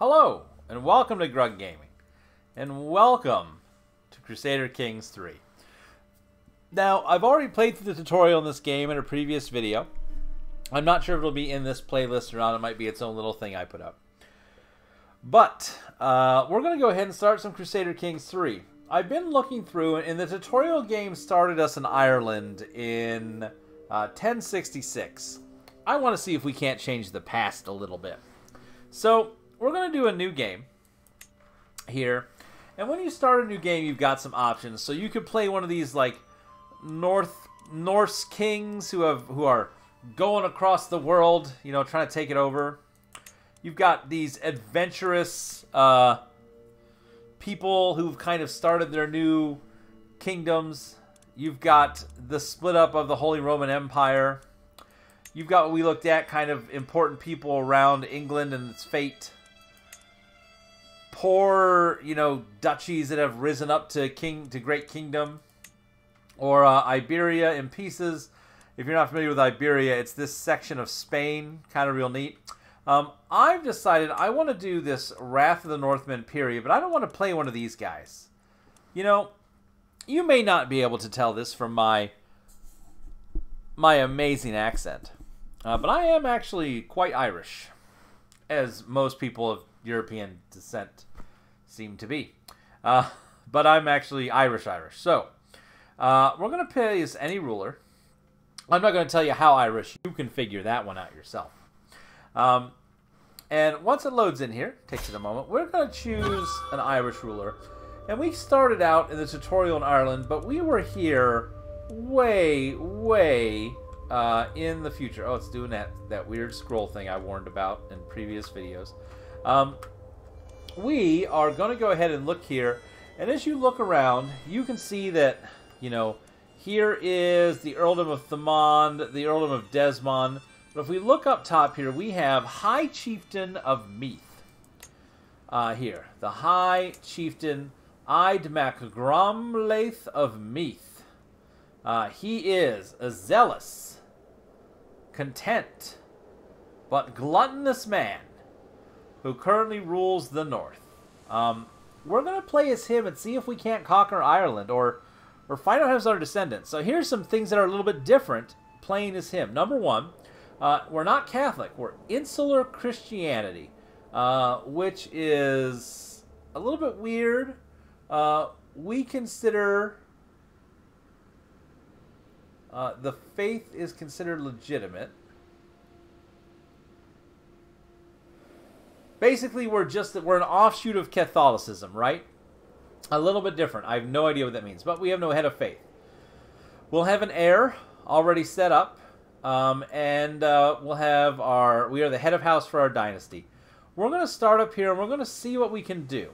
Hello, and welcome to Grug Gaming, and welcome to Crusader Kings 3. Now, I've already played through the tutorial in this game in a previous video. I'm not sure if it'll be in this playlist or not. It might be its own little thing I put up. But, we're going to go ahead and start some Crusader Kings 3. I've been looking through, and the tutorial game started us in Ireland in 1066. I want to see if we can't change the past a little bit. So, we're going to do a new game here. And when you start a new game, you've got some options. So you could play one of these like Norse kings who are going across the world, you know, trying to take it over. You've got these adventurous people who've kind of started their new kingdoms. You've got the split up of the Holy Roman Empire. You've got what we looked at, kind of important people around England and its fate. Poor, you know, duchies that have risen up to great kingdom, or Iberia in pieces. If you're not familiar with Iberia, it's this section of Spain, kind of real neat. I've decided I want to do this Wrath of the Northmen period, but I don't want to play one of these guys. You know, you may not be able to tell this from my amazing accent, but I am actually quite Irish, as most people of European descent seem to be. But I'm actually Irish. So, we're going to play as any ruler. I'm not going to tell you how Irish. You can figure that one out yourself. And once it loads in here, takes it a moment, we're going to choose an Irish ruler. And we started out in the tutorial in Ireland, but we were here way in the future. Oh, it's doing that weird scroll thing I warned about in previous videos. We are going to go ahead and look here, and as you look around, you can see that, you know, here is the Earldom of Thomond, the Earldom of Desmond, but if we look up top here, we have High Chieftain of Meath. Here, the High Chieftain Ide MacGromlaith of Meath. He is a zealous, content, but gluttonous man who currently rules the north. We're going to play as him and see if we can't conquer Ireland or find out his other descendants. So here's some things that are a little bit different playing as him. Number one, we're not Catholic. We're insular Christianity, which is a little bit weird. We consider the faith is considered legitimate. Basically, we're an offshoot of Catholicism, right? A little bit different. I have no idea what that means, but we have no head of faith. We'll have an heir already set up, and we'll have we are the head of house for our dynasty. We're going to start up here, and we're going to see what we can do.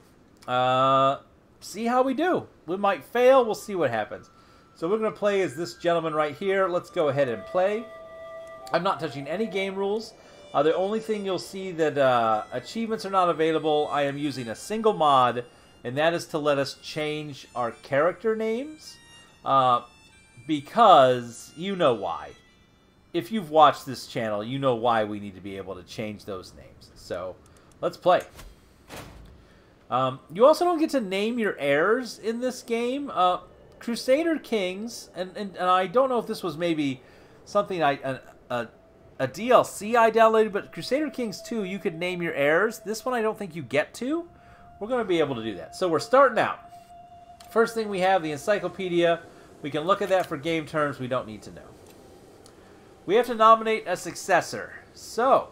See how we do. We might fail. We'll see what happens. So we're going to play as this gentleman right here. Let's go ahead and play. I'm not touching any game rules. The only thing you'll see that achievements are not available, I am using a single mod, and that is to let us change our character names, because you know why. If you've watched this channel, you know why we need to be able to change those names. So, let's play. You also don't get to name your heirs in this game. Crusader Kings, and I don't know if this was maybe something a DLC I downloaded, but Crusader Kings 2, you could name your heirs. This one I don't think you get to. We're going to be able to do that. So we're starting out. First thing we have, the encyclopedia. We can look at that for game terms we don't need to know. We have to nominate a successor. So,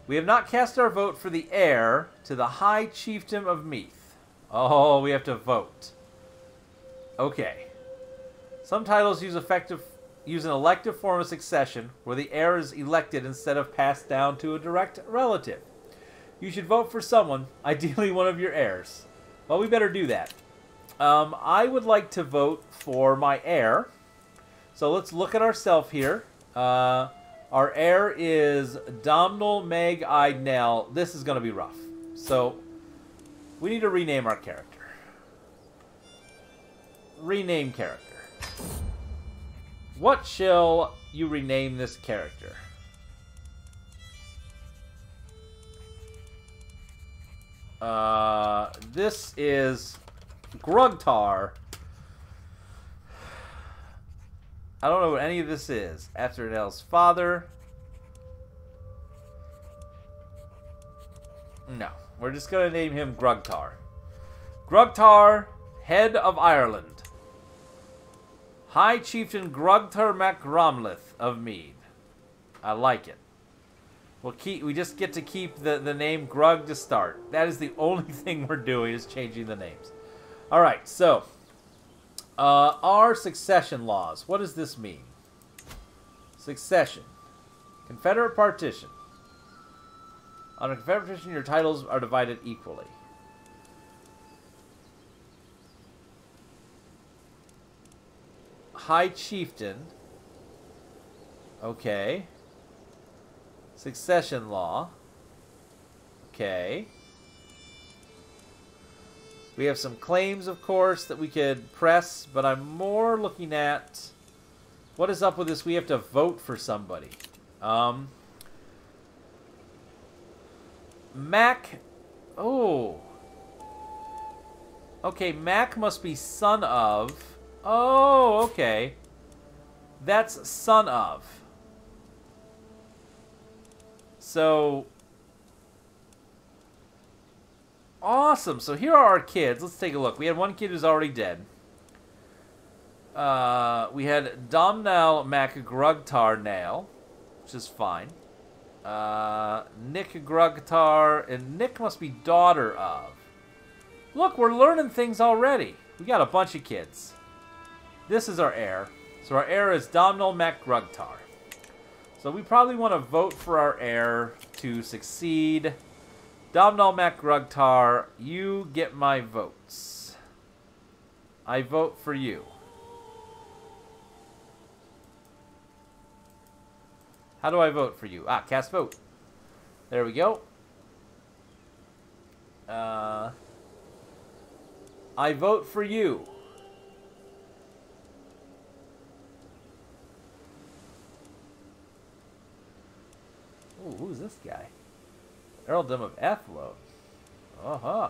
we have not cast our vote for the heir to the High Chieftain of Meath. Oh, we have to vote. Okay. Some titles use an elective form of succession where the heir is elected instead of passed down to a direct relative. You should vote for someone, ideally one of your heirs. Well, we better do that. I would like to vote for my heir. So let's look at ourselves here. Our heir is Domhnall Meg Ide Neill. This is going to be rough. So we need to rename our character. Rename character. What shall you rename this character? This is Grugtar. I don't know what any of this is. After Nell's father. No. We're just going to name him Grugtar. Grugtar, head of Ireland. High Chieftain Grugtar MacRomlith of Mead. I like it. We just get to keep the name Grug to start. That is the only thing we're doing is changing the names. Alright, so our succession laws. What does this mean? Succession. Confederate partition. On a Confederate partition, your titles are divided equally. High Chieftain. Okay. Succession law. Okay. We have some claims, of course, that we could press, but I'm more looking at what is up with this. We have to vote for somebody. Mac. Oh. Okay, Mac must be son of. Oh, okay. That's son of. So. Awesome. So here are our kids. Let's take a look. We had one kid who's already dead. We had Domhnall Mac Grugtar Neill, which is fine. Nick Grugtar, and Nick must be daughter of. Look, we're learning things already. We got a bunch of kids. This is our heir. So our heir is Domhnall Mac Grugtar. So we probably want to vote for our heir to succeed. Domhnall Mac Grugtar, you get my votes. I vote for you. How do I vote for you? Ah, cast vote. There we go. I vote for you. Ooh, who's this guy? Earldom of Athlone. Uh-huh.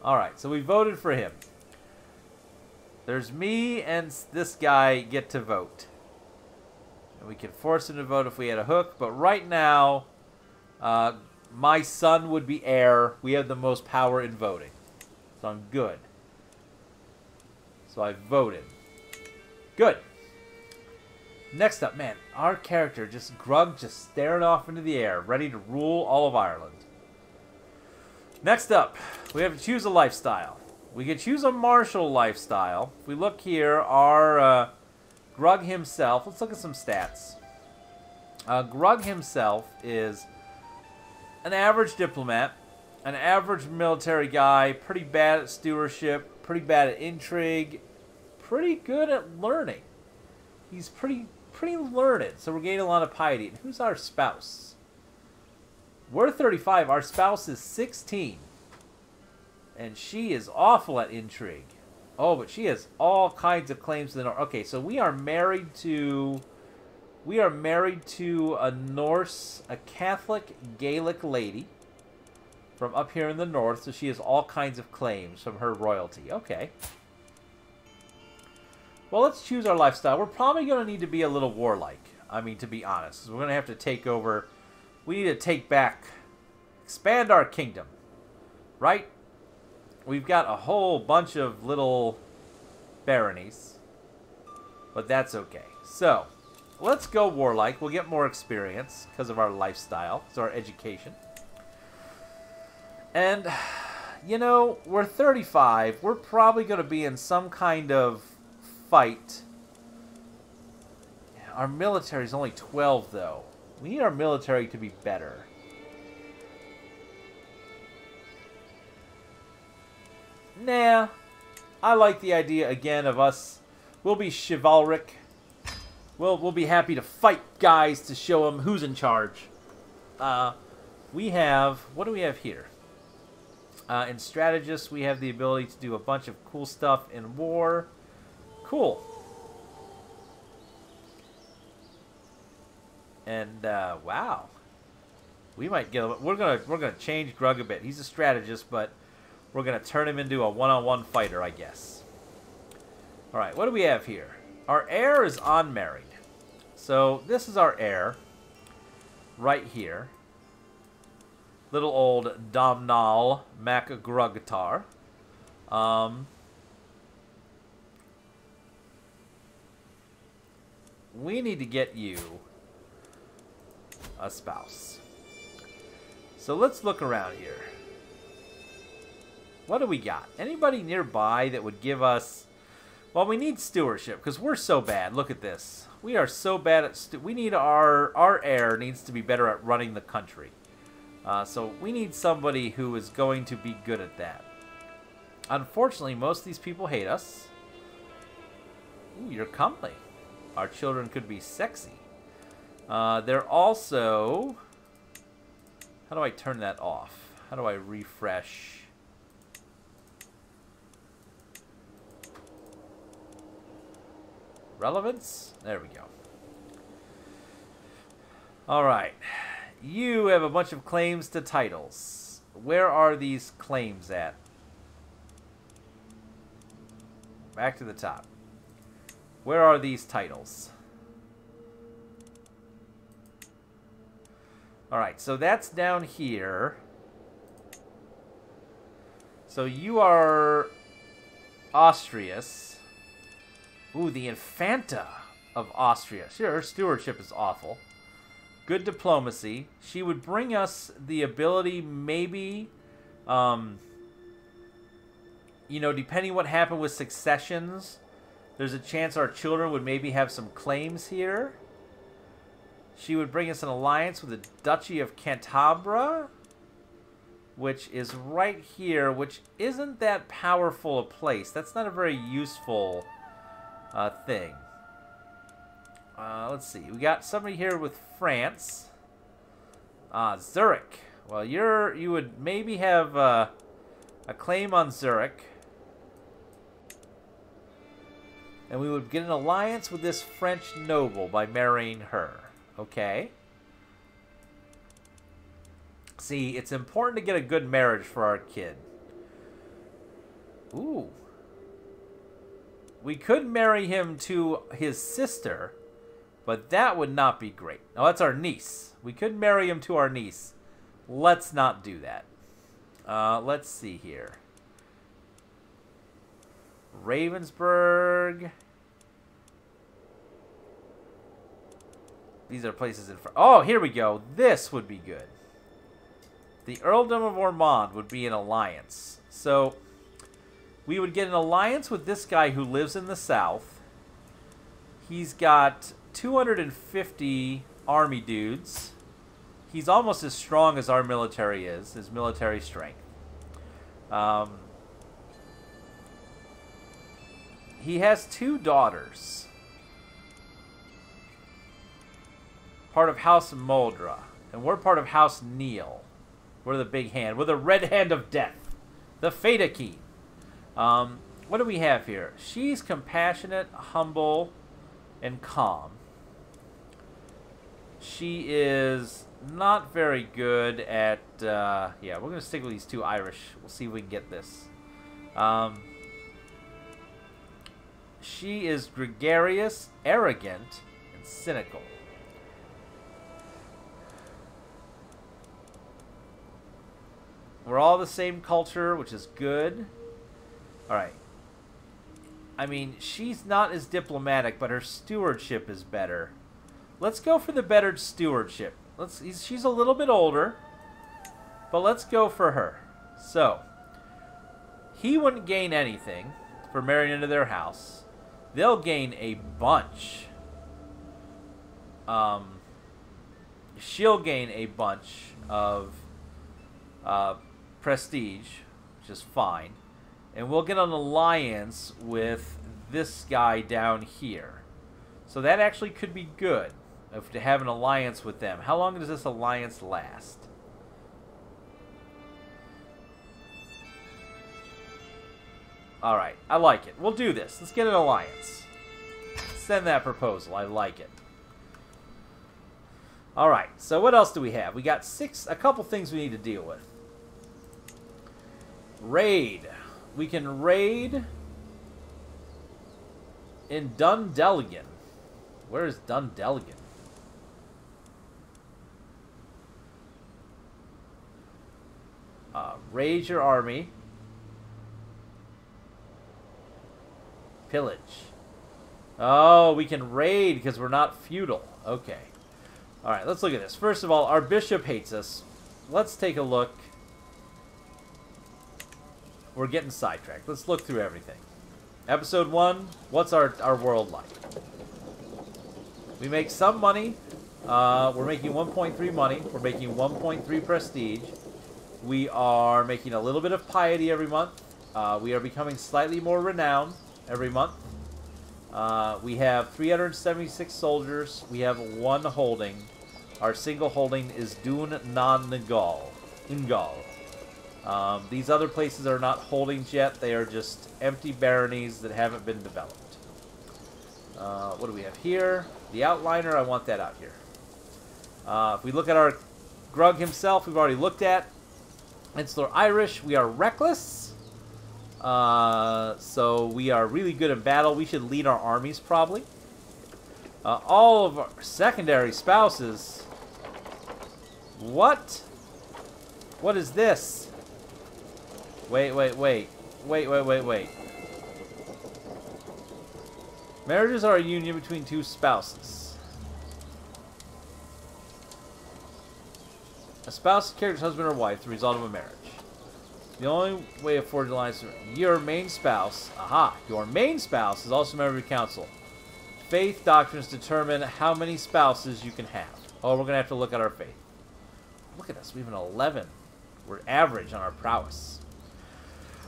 Alright, so we voted for him. There's me and this guy get to vote. And we can force him to vote if we had a hook. But right now, my son would be heir. We have the most power in voting. So I'm good. So I voted. Good. Next up, man, our character, Grug just staring off into the air, ready to rule all of Ireland. Next up, we have to choose a lifestyle. We could choose a martial lifestyle. If we look here, our Grug himself, let's look at some stats. Grug himself is an average diplomat, an average military guy, pretty bad at stewardship, pretty bad at intrigue, pretty good at learning. He's pretty learned, so we're gaining a lot of piety. And who's our spouse? We're 35. Our spouse is 16. And she is awful at intrigue. Oh, but she has all kinds of claims to the North. Okay, so we are married to a Norse, a Catholic Gaelic lady from up here in the north, so she has all kinds of claims from her royalty. Okay. Well, let's choose our lifestyle. We're probably going to need to be a little warlike. I mean, to be honest. We're going to have to take over. We need to take back, expand our kingdom. Right? We've got a whole bunch of little baronies. But that's okay. So, let's go warlike. We'll get more experience because of our lifestyle, because of our education. And, you know, we're 35. We're probably going to be in some kind of fight. Our military is only 12, though. We need our military to be better. Nah. I like the idea, again, of us. We'll be chivalric. We'll be happy to fight guys to show them who's in charge. We have... What do we have here? In strategists, we have the ability to do a bunch of cool stuff in war. Cool. And, wow. We might get. We're gonna change Grug a bit. He's a strategist, but we're gonna turn him into a one-on-one fighter, I guess. All right, what do we have here? Our heir is unmarried, so this is our heir, right here. Little old Domnall MacGrugtar. We need to get you a spouse. So let's look around here. What do we got? Anybody nearby that would give us... Well, we need stewardship because we're so bad. Look at this. We are so bad at... We need our heir needs to be better at running the country. So we need somebody who is going to be good at that. Unfortunately, most of these people hate us. Ooh, you're comely. Our children could be sexy. They're also... How do I turn that off? How do I refresh? Relevance? There we go. Alright. You have a bunch of claims to titles. Where are these claims at? Back to the top. Where are these titles? Alright, so that's down here. So you are Austrias. Ooh, the Infanta of Austria. Sure, her stewardship is awful. Good diplomacy. She would bring us the ability, maybe, you know, depending what happened with successions, there's a chance our children would maybe have some claims here. She would bring us an alliance with the Duchy of Cantabria, which is right here, which isn't that powerful a place. That's not a very useful thing. Let's see. We got somebody here with France. Zurich. Well, you would maybe have a claim on Zurich. And we would get an alliance with this French noble by marrying her. Okay. See, it's important to get a good marriage for our kid. Ooh. We could marry him to his sister, but that would not be great. Now, that's our niece. We could marry him to our niece. Let's not do that. Let's see here. Ravensburg. These are places in front. Oh, here we go. This would be good. The Earldom of Ormond would be an alliance. So, we would get an alliance with this guy who lives in the south. He's got 250 army dudes. He's almost as strong as our military is, his military strength. He has 2 daughters. Part of House Moldra. And we're part of House Neill. We're the big hand. We're the red hand of death. The Fedakeen. What do we have here? She's compassionate, humble, and calm. She is not very good at... yeah, we're going to stick with these 2 Irish. We'll see if we can get this. She is gregarious, arrogant, and cynical. We're all the same culture, which is good. Alright. I mean, she's not as diplomatic, but her stewardship is better. Let's go for the better stewardship. She's a little bit older, but let's go for her. So, he wouldn't gain anything for marrying into their house. They'll gain a bunch. She'll gain a bunch of prestige, which is fine. And we'll get an alliance with this guy down here. So that actually could be good, to have an alliance with them. How long does this alliance last? Alright, I like it. We'll do this. Let's get an alliance. Send that proposal. I like it. All right. So what else do we have? We got a couple things we need to deal with. Raid. We can raid in Dundelgan. Where is Dundelgan? Raise your army. Pillage. Oh, we can raid because we're not feudal. Okay. Alright, let's look at this. First of all, our bishop hates us. Let's take a look. We're getting sidetracked. Let's look through everything. Episode 1, what's our world like? We make some money. We're making 1.3 money. We're making 1.3 prestige. We are making a little bit of piety every month. We are becoming slightly more renowned every month. We have 376 soldiers. We have 1 holding. Our single holding is Dun non Ngal. These other places are not holdings yet. They are just empty baronies that haven't been developed. What do we have here? The outliner, I want that out here. If we look at our Grug himself, we've already looked at. Insular Irish, we are reckless. So we are really good in battle. We should lead our armies, probably. All of our secondary spouses. What? What is this? Wait. Marriages are a union between 2 spouses. A spouse carries husband or wife, the result of a marriage. The only way of forging alliance is your main spouse. Aha! Your main spouse is also a member of your council. Faith doctrines determine how many spouses you can have. Oh, we're going to have to look at our faith. Look at us. We have an 11. We're average on our prowess.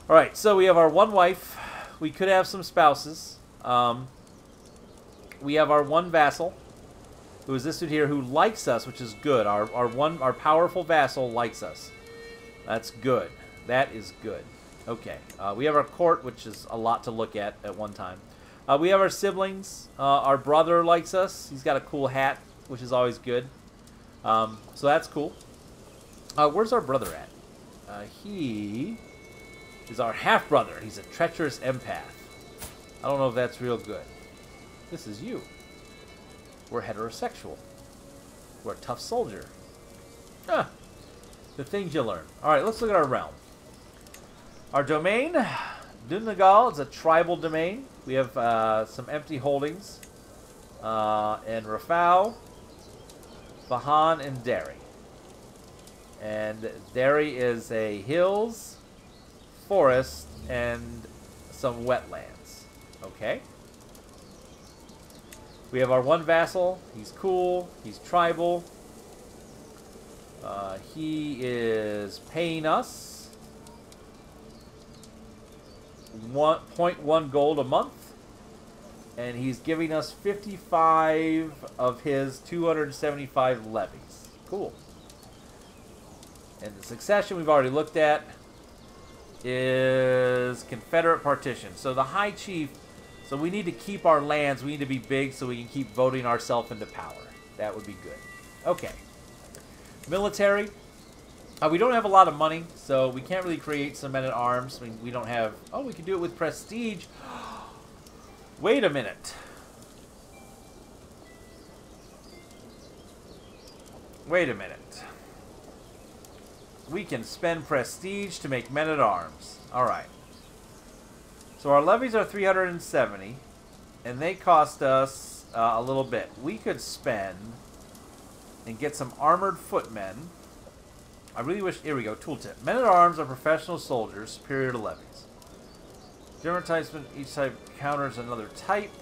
Alright, so we have our 1 wife. We could have some spouses. We have our 1 vassal, who is this dude here, who likes us, which is good. Our powerful vassal likes us. That's good. That is good. Okay. We have our court, which is a lot to look at one time. We have our siblings. Our brother likes us. He's got a cool hat, which is always good. So that's cool. Where's our brother at? He is our half-brother. He's a treacherous empath. I don't know if that's real good. This is you. We're heterosexual. We're a tough soldier. Ah, the things you learn. Alright, let's look at our realm. Our domain, Dunnagal, is a tribal domain. We have some empty holdings. And Rafau, Bahan, and Derry. And Derry is a hills, forest, and some wetlands. Okay. We have our 1 vassal. He's cool. He's tribal. He is paying us 1.1 gold a month. And he's giving us 55 of his 275 levies. Cool. And the succession we've already looked at is Confederate partition. So the High Chief... So we need to keep our lands. We need to be big so we can keep voting ourselves into power. That would be good. Okay. Military. We don't have a lot of money, so we can't really create some men-at-arms. I mean, we don't have... Oh, we can do it with prestige. Wait a minute. Wait a minute. We can spend prestige to make men-at-arms. Alright. So our levies are 370, and they cost us a little bit. We could spend and get some armored footmen. I really wish... Here we go, tooltip. Men-at-arms are professional soldiers, superior to levies. General types, each type counters another type.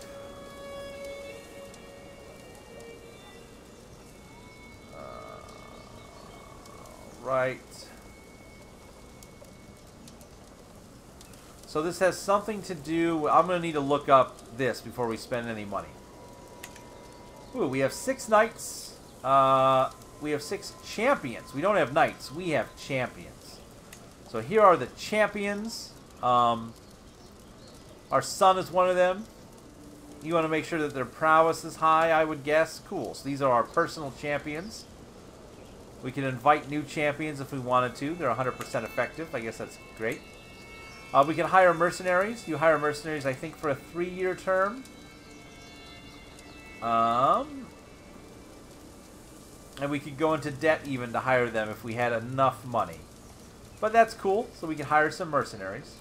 Right. So this has something to do... I'm going to need to look up this before we spend any money. Ooh, we have 6 knights. We have 6 champions. We don't have knights. We have champions. So here are the champions. Our son is one of them. You want to make sure that their prowess is high, I would guess. Cool. So these are our personal champions. We can invite new champions if we wanted to. They're 100% effective. I guess that's great. We can hire mercenaries. You hire mercenaries, I think, for a 3-year term. And we could go into debt even to hire them if we had enough money. But that's cool. So we can hire some mercenaries.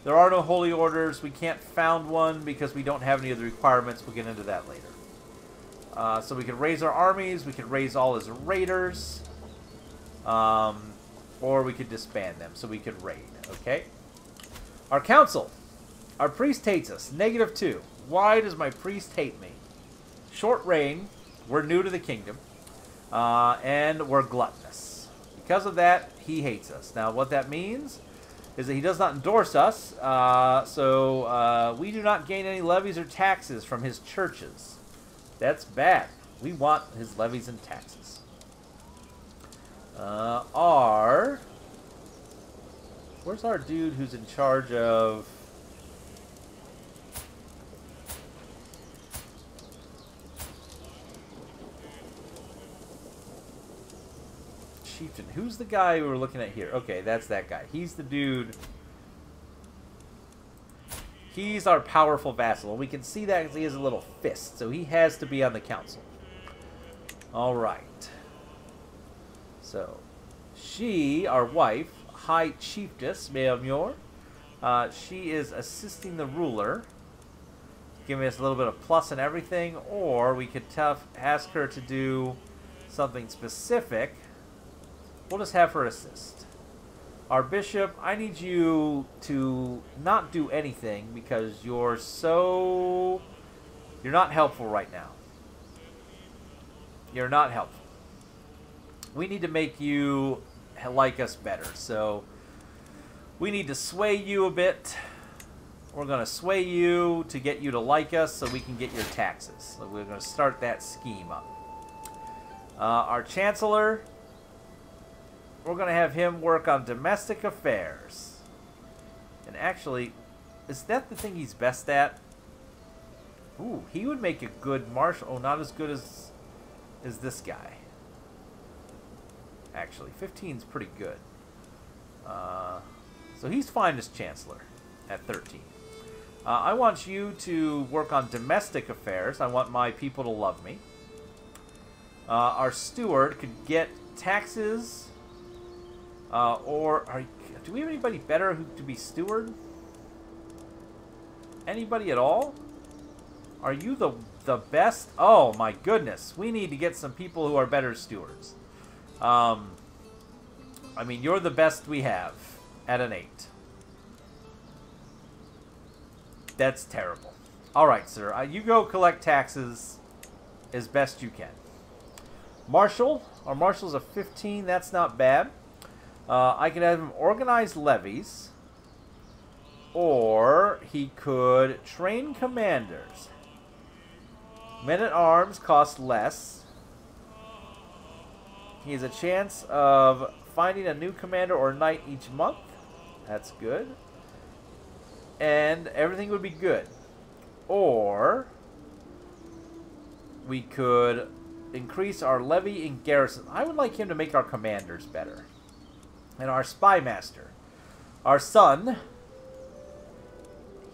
There are no holy orders. We can't found one because we don't have any of the requirements. We'll get into that later. So we could raise our armies. We could raise all as raiders. Or we could disband them. So we could raid. Okay. Our council. Our priest hates us. -2. Why does my priest hate me? Short reign. We're new to the kingdom. And we're gluttonous. Because of that, he hates us. Now, what that means is that he does not endorse us, so we do not gain any levies or taxes from his churches. That's bad. We want his levies and taxes. Where's our dude who's in charge of... Chieftain. Who's the guy we were looking at here? Okay, that's that guy. He's the dude. He's our powerful vassal. And we can see that because he has a little fist. So he has to be on the council. Alright. So, she, our wife, High Chiefess, Meamur, she is assisting the ruler, giving us a little bit of plus and everything. Or we could ask her to do something specific. We'll just have her assist. Our bishop, I need you to not do anything because you're not helpful right now. You're not helpful. We need to make you like us better. So we need to sway you a bit. We're going to sway you to get you to like us so we can get your taxes. So we're going to start that scheme up. Our chancellor... We're going to have him work on domestic affairs. And actually, is that the thing he's best at? Ooh, he would make a good marshal. Oh, not as good as this guy. Actually, 15's pretty good. So he's fine as chancellor at 13. I want you to work on domestic affairs. I want my people to love me. Our steward could get taxes... do we have anybody better to be steward? Anybody at all? Are you the best? Oh my goodness. We need to get some people who are better stewards. I mean, you're the best we have at an 8. That's terrible. Alright, sir. You go collect taxes as best you can. Marshal. Our marshal's a 15. That's not bad. I could have him organize levies, or he could train commanders. Men-at-arms cost less. He has a chance of finding a new commander or knight each month. That's good. And everything would be good. Or we could increase our levy in garrison. I would like him to make our commanders better. And our spy master, our son,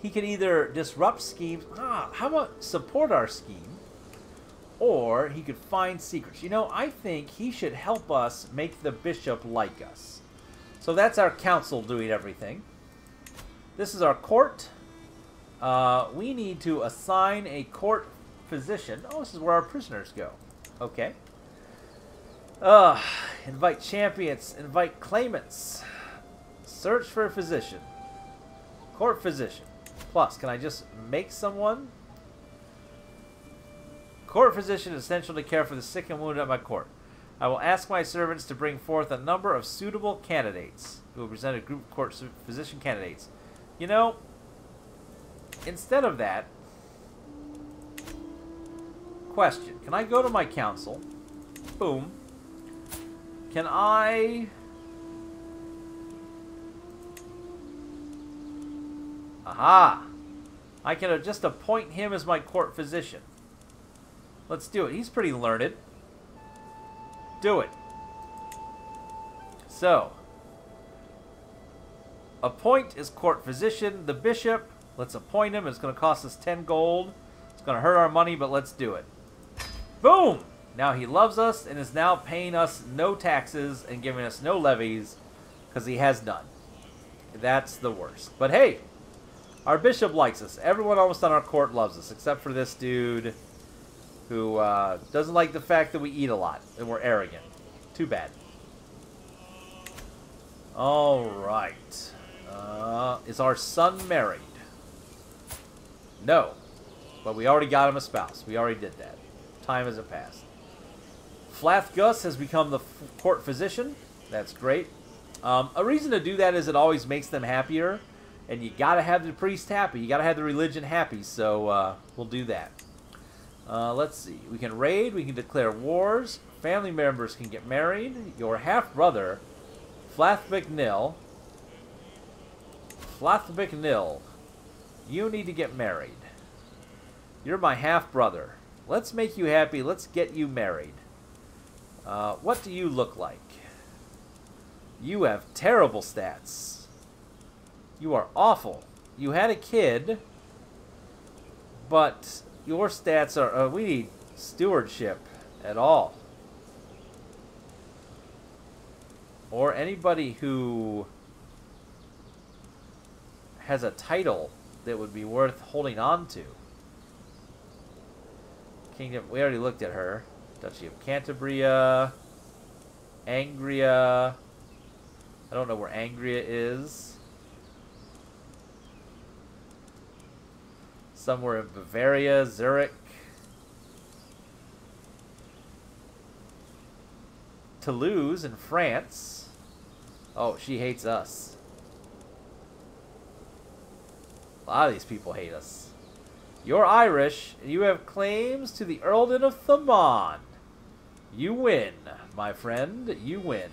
he can either disrupt schemes. How about support our scheme? Or he could find secrets. You know, I think he should help us make the bishop like us. So that's our council doing everything. This is our court. We need to assign a court physician. Oh, this is where our prisoners go. Okay. Invite champions. Invite claimants. Search for a physician. Court physician. Plus, can I just make someone? Court physician is essential to care for the sick and wounded at my court. I will ask my servants to bring forth a number of suitable candidates who will present a group of court physician candidates. You know, instead of that, question. Can I go to my council? Boom. Can I... Aha! I can just appoint him as my court physician. Let's do it. He's pretty learned. Do it. So, appoint as court physician the bishop. Let's appoint him. It's going to cost us 10 gold. It's going to hurt our money, but let's do it. Boom! Now he loves us and is now paying us no taxes and giving us no levies because he has none. That's the worst. But hey, our bishop likes us. Everyone almost on our court loves us, except for this dude who doesn't like the fact that we eat a lot and we're arrogant. Too bad. Alright. Is our son married? No. But we already got him a spouse. We already did that. Time hasn't passed. Flath Gus has become the court physician. That's great. A reason to do that is it always makes them happier. And you got to have the priest happy. You got to have the religion happy. So we'll do that. Let's see. We can raid. We can declare wars. Family members can get married. Your half-brother, Flath McNill. Flath McNill. You need to get married. You're my half-brother. Let's make you happy. Let's get you married. What do you look like? You have terrible stats. You are awful. You had a kid, but your stats are... we need stewardship at all. Or anybody who has a title that would be worth holding on to. Kingdom, we already looked at her. Duchy of Cantabria. Angria. I don't know where Angria is. Somewhere in Bavaria, Zurich. Toulouse in France. Oh, she hates us. A lot of these people hate us. You're Irish, and you have claims to the Earldom of Thomond. You win, my friend. You win.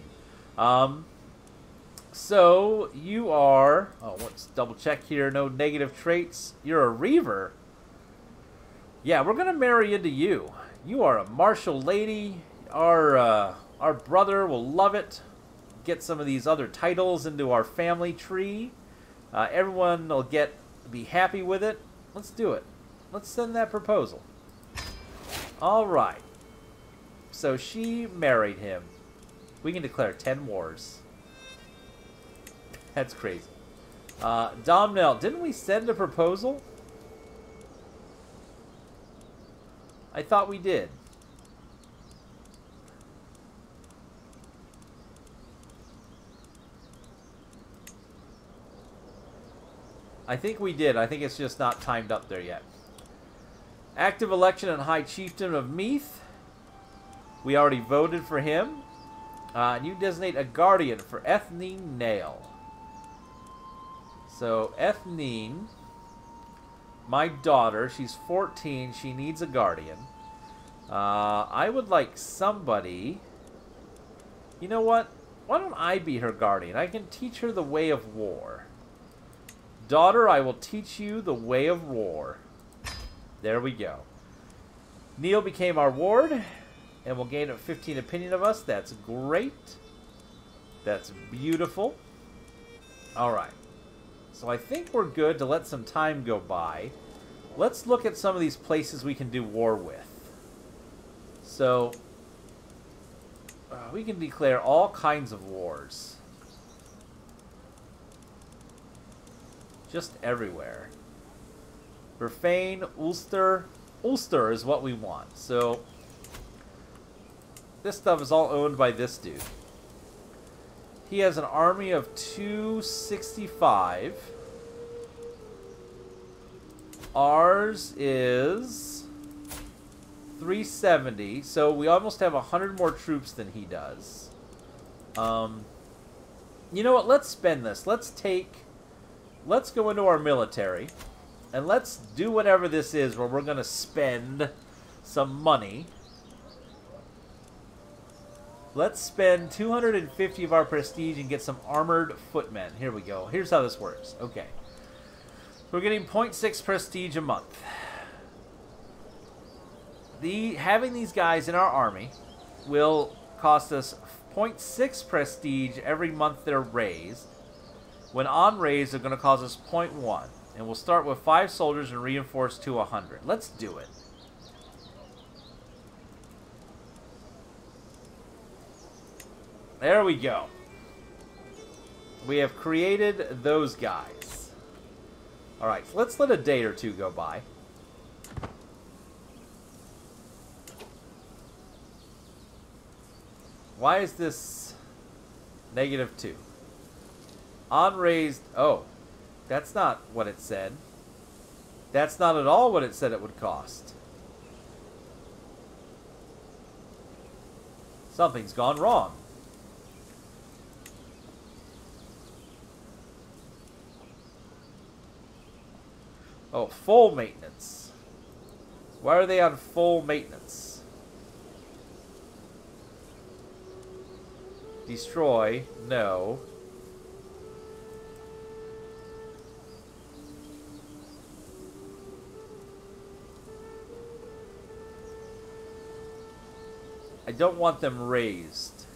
So, you are... Oh, let's double check here. No negative traits. You're a Reaver. Yeah, we're going to marry into you. You are a martial lady. Our brother will love it. Get some of these other titles into our family tree. Everyone will be happy with it. Let's do it. Let's send that proposal. All right. So she married him. We can declare 10 wars. That's crazy. Domhnall, didn't we send a proposal? I thought we did. I think we did. I think it's just not timed up there yet. Active election and High Chieftain of Meath. We already voted for him. And you designate a guardian for Ethnine Nail. So, Ethnine, my daughter, she's 14. She needs a guardian. I would like somebody... You know what? Why don't I be her guardian? I can teach her the way of war. Daughter, I will teach you the way of war. There we go. Neil became our ward, and will gain a 15 opinion of us. That's great. That's beautiful. All right. So I think we're good to let some time go by. Let's look at some of these places we can do war with. So, we can declare all kinds of wars. Just everywhere. Verfain, Ulster. Ulster is what we want. So, this stuff is all owned by this dude. He has an army of 265. Ours is 370. So we almost have 100 more troops than he does. You know what? Let's spend this. Let's go into our military. And let's do whatever this is where we're going to spend some money. Let's spend 250 of our prestige and get some armored footmen. Here we go. Here's how this works. Okay. We're getting 0.6 prestige a month. Having these guys in our army will cost us 0.6 prestige every month they're raised. When on raise, they're going to cost us 0.1. And we'll start with 5 soldiers and reinforce to 100. Let's do it. There we go. We have created those guys. Alright, so let's let a day or two go by. Why is this -2? On raised... Oh, that's not what it said. That's not at all what it said it would cost. Something's gone wrong. Oh, full maintenance. Why are they on full maintenance? Destroy, no. I don't want them raised.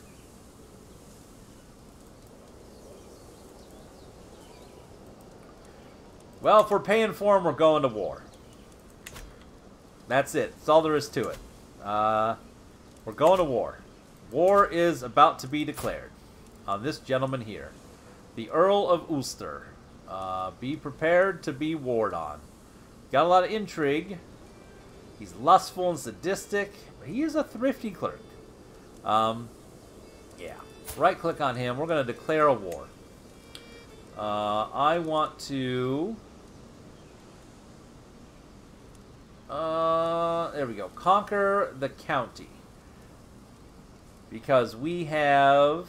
Well, if we're paying for them, we're going to war. That's it. That's all there is to it. We're going to war. War is about to be declared on this gentleman here. The Earl of Ulster. Be prepared to be warred on. Got a lot of intrigue. He's lustful and sadistic. But he is a thrifty clerk. Yeah. Right-click on him. We're going to declare a war. I want to... there we go. Conquer the county. Because we have...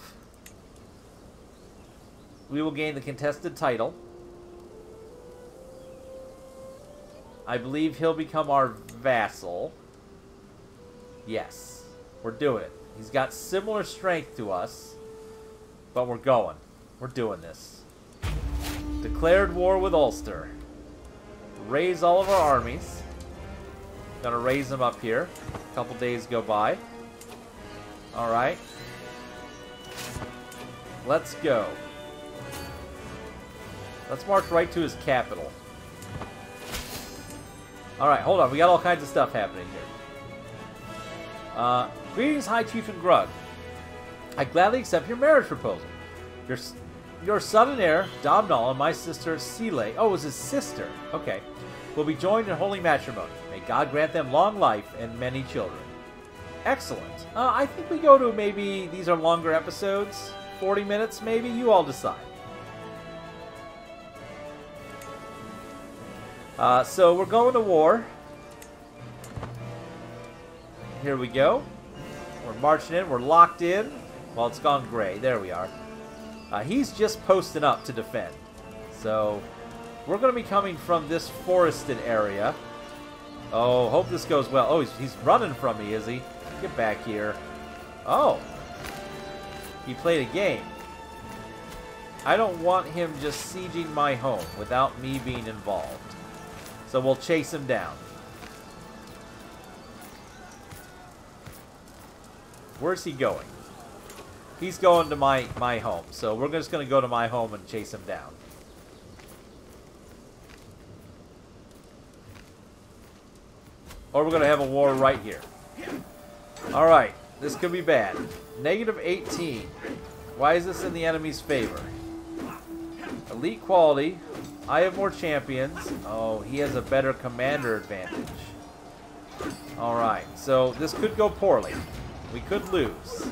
We will gain the contested title. I believe he'll become our vassal. Yes. We're doing it. He's got similar strength to us. But we're going. We're doing this. Declared war with Ulster. Raise all of our armies. Gonna raise them up here. A couple days go by. Alright. Let's go. Let's march right to his capital. Alright, hold on. We got all kinds of stuff happening here. Greetings, High Chief and Grug. I gladly accept your marriage proposal. Your son and heir, Domhnall, and my sister, Sile. Oh, it was his sister. Okay. Will be joined in holy matrimony. May God grant them long life and many children. Excellent. I think we go to maybe, these are longer episodes. 40 minutes, maybe? You all decide. So we're going to war. Here we go. We're marching in. We're locked in. Well, it's gone gray. There we are. He's just posting up to defend. So we're going to be coming from this forested area. Oh, hope this goes well. Oh, he's running from me, is he? Get back here. Oh. He played a game. I don't want him just sieging my home without me being involved. So we'll chase him down. Where's he going? He's going to my home. So we're just going to go to my home and chase him down. Or we're going to have a war right here. Alright. This could be bad. -18. Why is this in the enemy's favor? Elite quality. I have more champions. Oh, he has a better commander advantage. Alright. So this could go poorly. We could lose.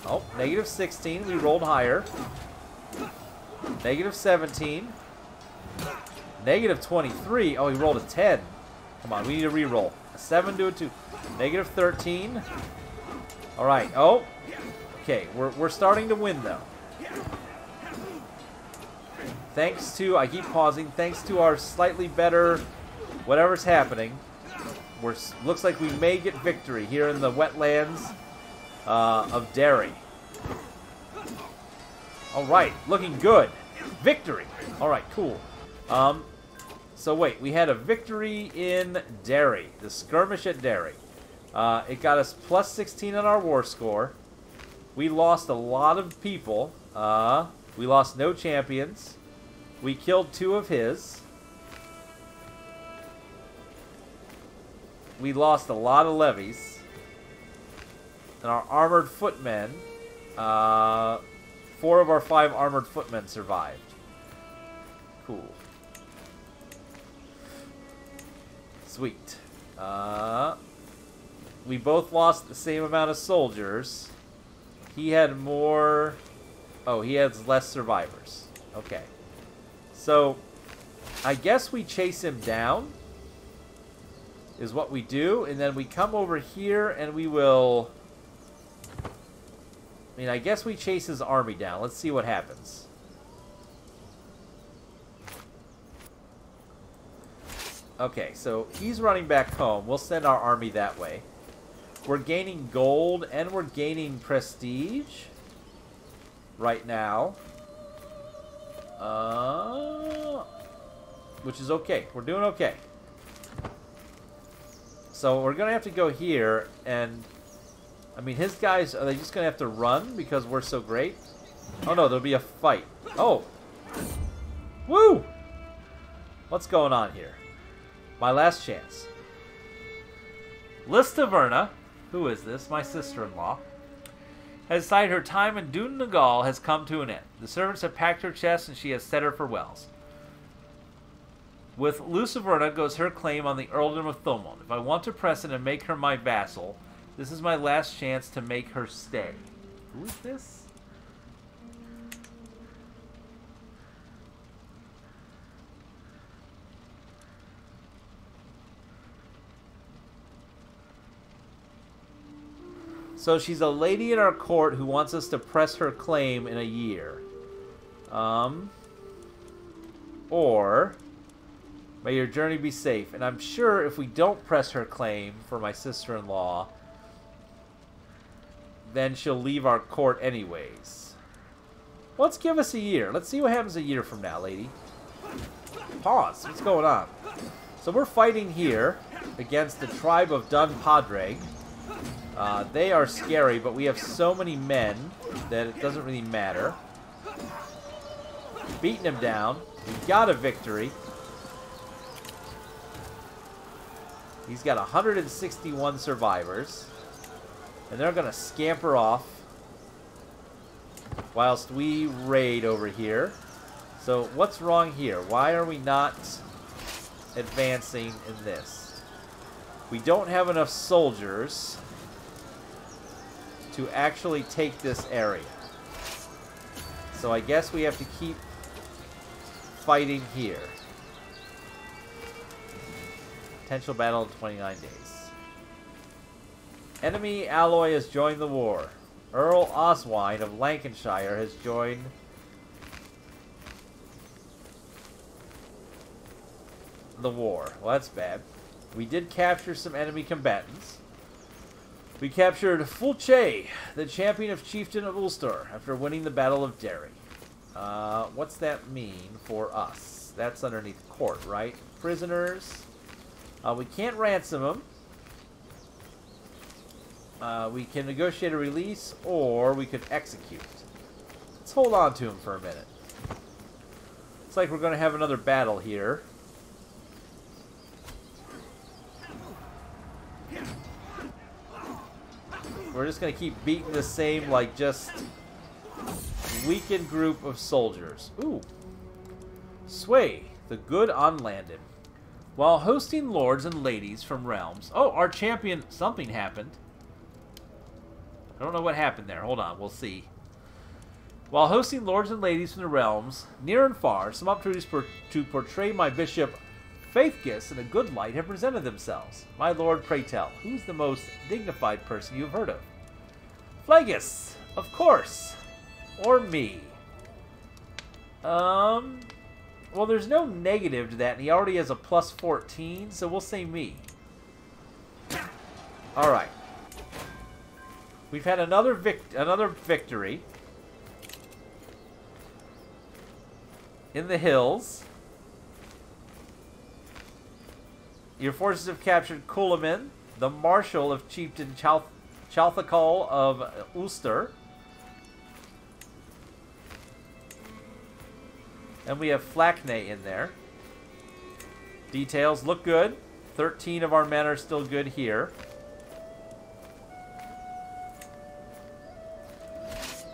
Oh, -16. We rolled higher. -17. -23. Oh, he rolled a 10. Come on, we need to re-roll. A 7 to a 2. -13. Alright. Oh. Okay, we're starting to win, though. Thanks to... I keep pausing. Thanks to our slightly better... whatever's happening. Looks like we may get victory here in the wetlands of Derry. Alright, looking good. Victory! Alright, cool. So wait, we had a victory in Derry. The skirmish at Derry. It got us plus 16 on our war score. We lost a lot of people. We lost no champions. We killed 2 of his. We lost a lot of levies. And our armored footmen, 4 of our 5 armored footmen survived. Cool. Sweet. We both lost the same amount of soldiers. He had more... Oh, he has less survivors. Okay. So, I guess we chase him down, is what we do, and then we come over here and we will... I mean, I guess we chase his army down. Let's see what happens. Okay, so he's running back home. We'll send our army that way. We're gaining gold and we're gaining prestige right now. Which is okay. We're doing okay. So we're going to have to go here and... I mean, his guys, are they just going to have to run because we're so great? Oh no, there'll be a fight. Oh! Woo! What's going on here? My last chance. Listaverna, who is this? My sister-in-law, has decided her time in Dún Nagal has come to an end. The servants have packed her chest and she has set her for wells. With Luciverna goes her claim on the earldom of Thomond. If I want to press it and make her my vassal, this is my last chance to make her stay. Who is this? So she's a lady in our court who wants us to press her claim in a year. Or may your journey be safe. And I'm sure if we don't press her claim for my sister-in-law, then she'll leave our court anyways. Let's give us a year. Let's see what happens a year from now, lady. Pause. What's going on? So we're fighting here against the tribe of Dun Padraig. They are scary, but we have so many men that it doesn't really matter. Beating him down. We got a victory. He's got 161 survivors. And they're going to scamper off whilst we raid over here. So what's wrong here? Why are we not advancing in this? We don't have enough soldiers to actually take this area. So I guess we have to keep fighting here. Potential battle in 29 days. Enemy alloy has joined the war. Earl Oswine of Lancashire has joined the war. Well, that's bad. We did capture some enemy combatants. We captured Fulche, the champion of chieftain of Ulster, after winning the Battle of Derry. What's that mean for us? That's underneath court, right? Prisoners. We can't ransom them. We can negotiate a release, or we could execute. Let's hold on to him for a minute. Looks like we're going to have another battle here. We're just going to keep beating the same, like, just weakened group of soldiers. Ooh. Sway, the good on Landon. While hosting lords and ladies from realms... Oh, our champion... Something happened. I don't know what happened there. Hold on, we'll see. While hosting lords and ladies from the realms, near and far, some opportunities to portray my bishop Faithgis in a good light have presented themselves. My lord, pray tell, who's the most dignified person you have heard of? Flagus, of course. Or me. Well, there's no negative to that, and he already has a plus 14, so we'll say me. Alright. We've had another victory in the hills. Your forces have captured Kulamin, the Marshal of Chieftain Chalthakal of Ulster. And we have Flackney in there. Details look good. 13 of our men are still good here.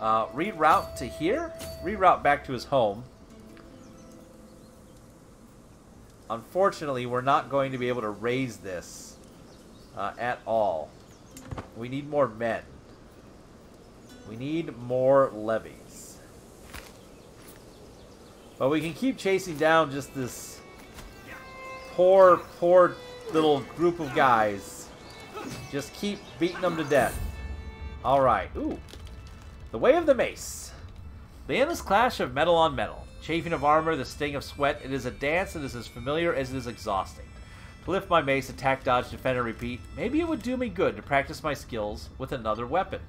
Reroute to here. Reroute back to his home. Unfortunately, we're not going to be able to raise this at all. We need more men. We need more levies. But we can keep chasing down just this poor little group of guys. Just keep beating them to death. Alright. Ooh. The Way of the Mace. The endless clash of metal on metal. Chafing of armor, the sting of sweat. It is a dance that is as familiar as it is exhausting. To lift my mace, attack, dodge, defend, and repeat. Maybe it would do me good to practice my skills with another weapon.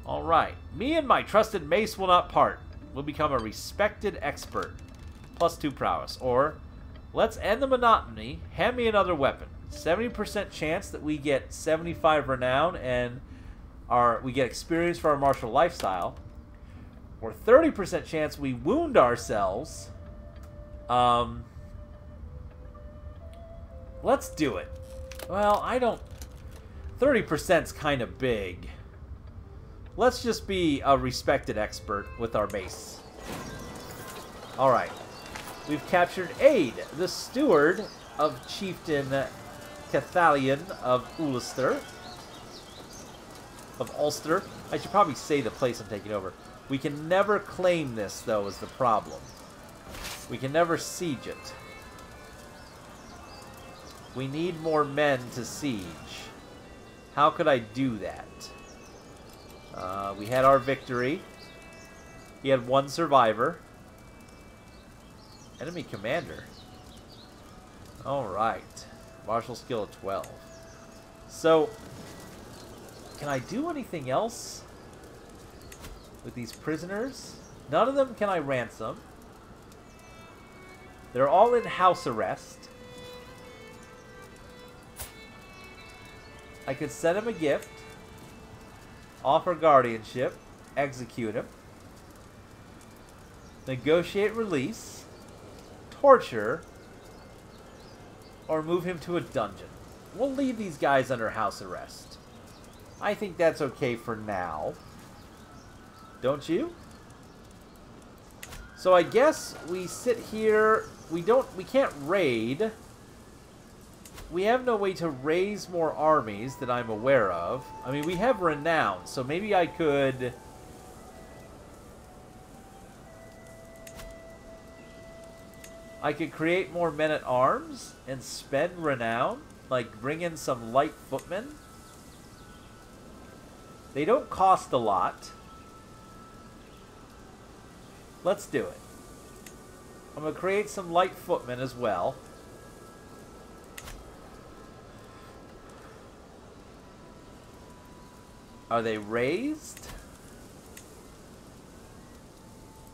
Alright. Me and my trusted mace will not part. We'll become a respected expert. +2 prowess. Or, let's end the monotony. Hand me another weapon. 70% chance that we get 75 renown and we get experience for our martial lifestyle. Or 30% chance we wound ourselves. Let's do it. Well, I don't... 30%'s kind of big. Let's just be a respected expert with our mace. Alright. We've captured Aid, the steward of Chieftain Cathalion of Ulster. Of Ulster. I should probably say the place I'm taking over. We can never claim this, though, is the problem. We can never siege it. We need more men to siege. How could I do that? We had our victory. He had 1 survivor. Enemy commander. Alright. Martial skill of 12. So, can I do anything else with these prisoners? None of them can I ransom. They're all in house arrest. I could send him a gift. Offer guardianship. Execute him. Negotiate release. Torture. Or move him to a dungeon. We'll leave these guys under house arrest. I think that's okay for now. Don't you? So I guess we sit here. We can't raid. We have no way to raise more armies that I'm aware of. I mean, we have renown, so maybe I could... create more men-at-arms and spend renown. Like, bring in some light footmen. They don't cost a lot. Let's do it. I'm going to create some light footmen as well. Are they raised?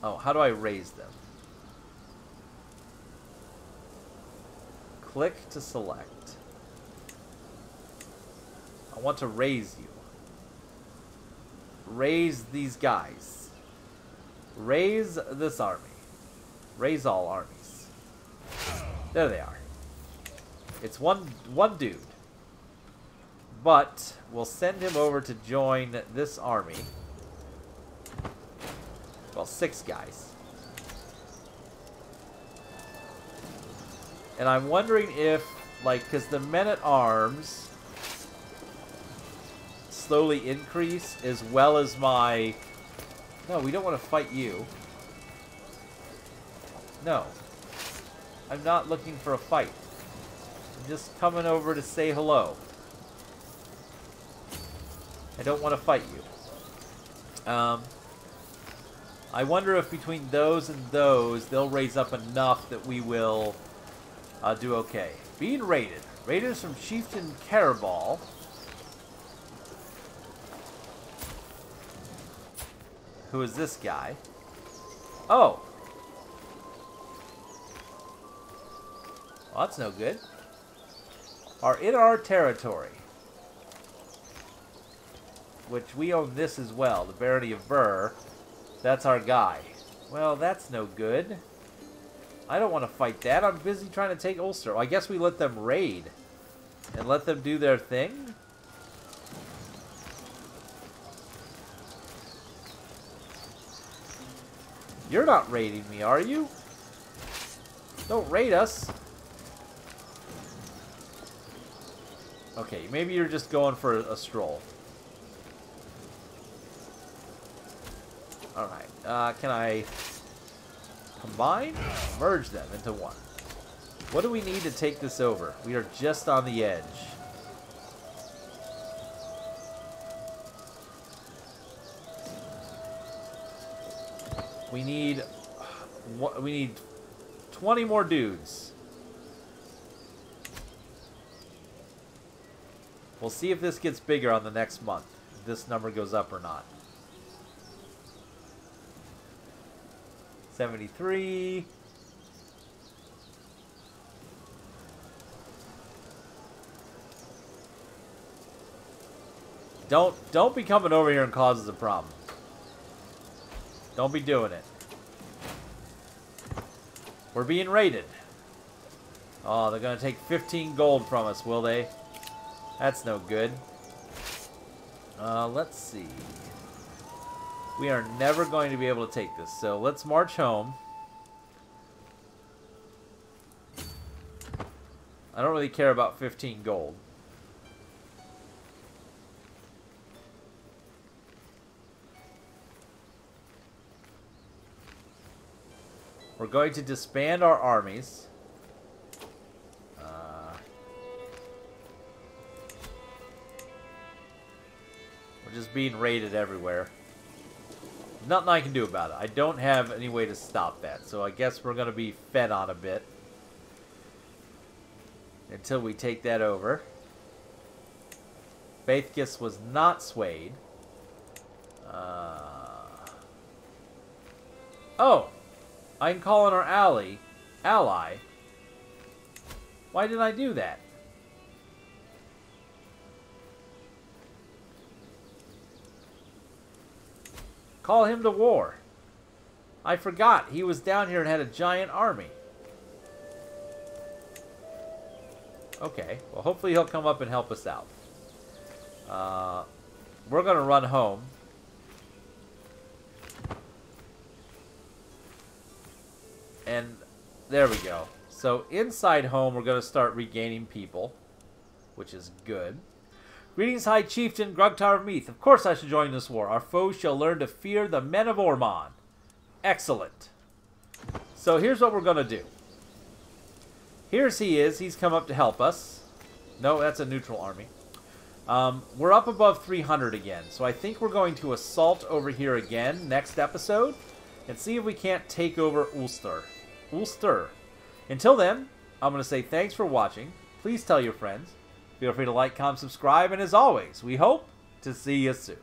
Oh, how do I raise them? Click to select. I want to raise you. Raise these guys. Raise this army. Raise all armies. There they are. It's one dude. But we'll send him over to join this army. Well, 6 guys. And I'm wondering if, like, because the men-at-arms slowly increase as well as my... No, we don't want to fight you. No. I'm not looking for a fight. I'm just coming over to say hello. I don't want to fight you. I wonder if between those and those, they'll raise up enough that we will do okay. Being raided. Raiders from Chieftain Carabal. Who is this guy? Oh. Well, that's no good. are in our territory. Which we own this as well, the Barony of Burr. That's our guy. Well, that's no good. I don't want to fight that. I'm busy trying to take Ulster. Well, I guess we let them raid. And let them do their thing? You're not raiding me, are you? Don't raid us. Okay, maybe you're just going for a stroll. Alright, can I combine? Merge them into one. What do we need to take this over? We are just on the edge. We need 20 more dudes. We'll see if this gets bigger on the next month. If this number goes up or not. 73. Don't be coming over here and causes a problem. Don't be doing it. We're being raided. Oh, they're going to take 15 gold from us, will they? That's no good. Let's see. We are never going to be able to take this, so let's march home. I don't really care about 15 gold. We're going to disband our armies. We're just being raided everywhere. Nothing I can do about it. I don't have any way to stop that, so I guess we're going to be fed on a bit until we take that over. Baithgis was not swayed. Oh! I can call on our ally. Why did I do that? Call him to war. I forgot. He was down here and had a giant army. Okay. Well, hopefully he'll come up and help us out. We're going to run home. And there we go. So inside home, we're going to start regaining people, which is good. Greetings, High Chieftain Grugtar of Meath. Of course I shall join this war. Our foes shall learn to fear the men of Ormond. Excellent. So here's what we're going to do. Here's he is. He's come up to help us. No, that's a neutral army. We're up above 300 again. So I think we're going to assault over here again next episode and see if we can't take over Ulster. Until then, I'm going to say thanks for watching. Please tell your friends. Feel free to like, comment, subscribe, and as always, we hope to see you soon.